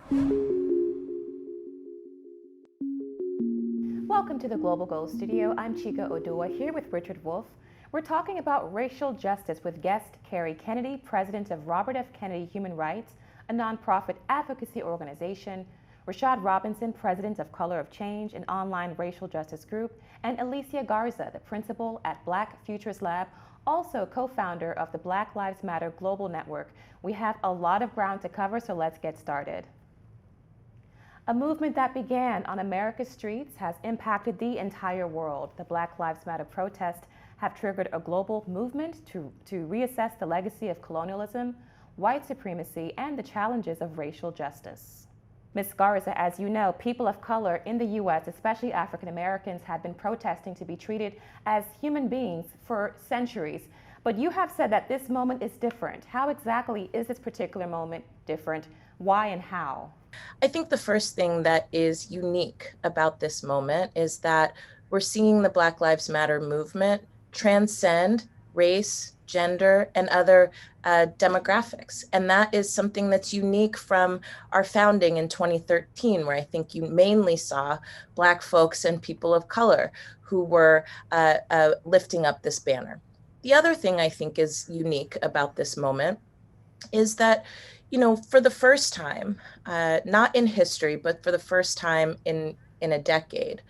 Welcome to the Global Goals Studio. I'm Chika Odua here with Richard Wolff. We're talking about racial justice with guest Kerry Kennedy, president of Robert F. Kennedy Human Rights, a nonprofit advocacy organization, Rashad Robinson, president of Color of Change, an online racial justice group, and Alicia Garza, the principal at Black Futures Lab, also co-founder of the Black Lives Matter Global Network. We have a lot of ground to cover, so let's get started. A movement that began on America's streets has impacted the entire world. The Black Lives Matter protests have triggered a global movement to reassess the legacy of colonialism, white supremacy, and the challenges of racial justice. Ms. Garza, as you know, people of color in the U.S., especially African Americans, have been protesting to be treated as human beings for centuries. But you have said that this moment is different. How exactly is this particular moment different? Why and how? I think the first thing that is unique about this moment is that we're seeing the Black Lives Matter movement transcend race, gender, and other demographics. And that is something that's unique from our founding in 2013, where I think you mainly saw Black folks and people of color who were lifting up this banner. The other thing I think is unique about this moment is that, you know, for the first time, not in history, but for the first time in a decade,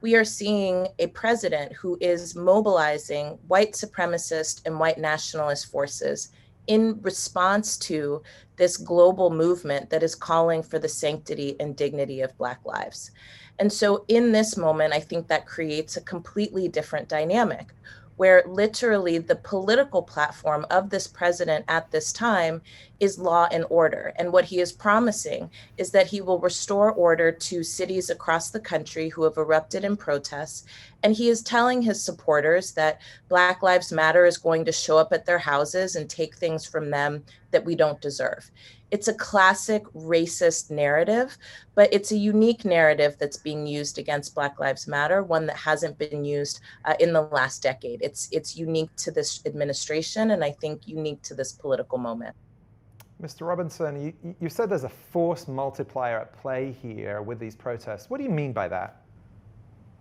we are seeing a president who is mobilizing white supremacist and white nationalist forces in response to this global movement that is calling for the sanctity and dignity of Black lives. And so in this moment, I think that creates a completely different dynamic, where literally the political platform of this president at this time is law and order. And what he is promising is that he will restore order to cities across the country who have erupted in protests. And he is telling his supporters that Black Lives Matter is going to show up at their houses and take things from them that we don't deserve. It's a classic racist narrative, but it's a unique narrative that's being used against Black Lives Matter, one that hasn't been used in the last decade. It's unique to this administration, and I think unique to this political moment. Mr. Robinson, you said there's a force multiplier at play here with these protests. What do you mean by that?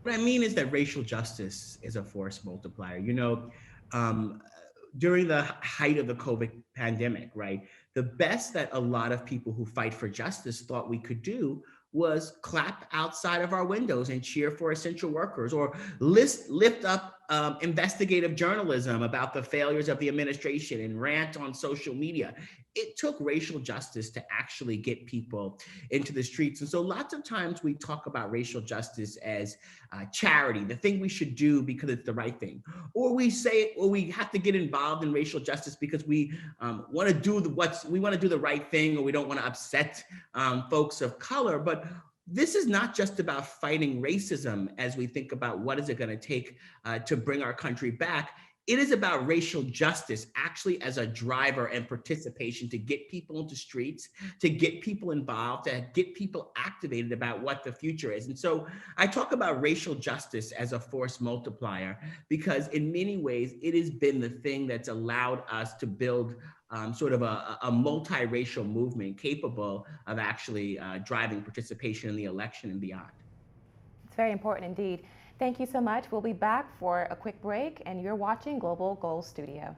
What I mean is that racial justice is a force multiplier. You know, during the height of the COVID pandemic, right, the best that a lot of people who fight for justice thought we could do was clap outside of our windows and cheer for essential workers, or lift up investigative journalism about the failures of the administration and rant on social media. It took racial justice to actually get people into the streets. And so lots of times we talk about racial justice as charity, the thing we should do because it's the right thing. Or we say, or we have to get involved in racial justice because we want to do the right thing, or we don't want to upset folks of color. But this is not just about fighting racism as we think about what is it going to take to bring our country back. It is about racial justice actually as a driver and participation to get people into streets, to get people involved, to get people activated about what the future is. And so I talk about racial justice as a force multiplier because in many ways it has been the thing that's allowed us to build sort of a multiracial movement capable of actually driving participation in the election and beyond. It's very important indeed. Thank you so much. We'll be back for a quick break, and you're watching Global Goals Studio.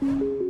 you.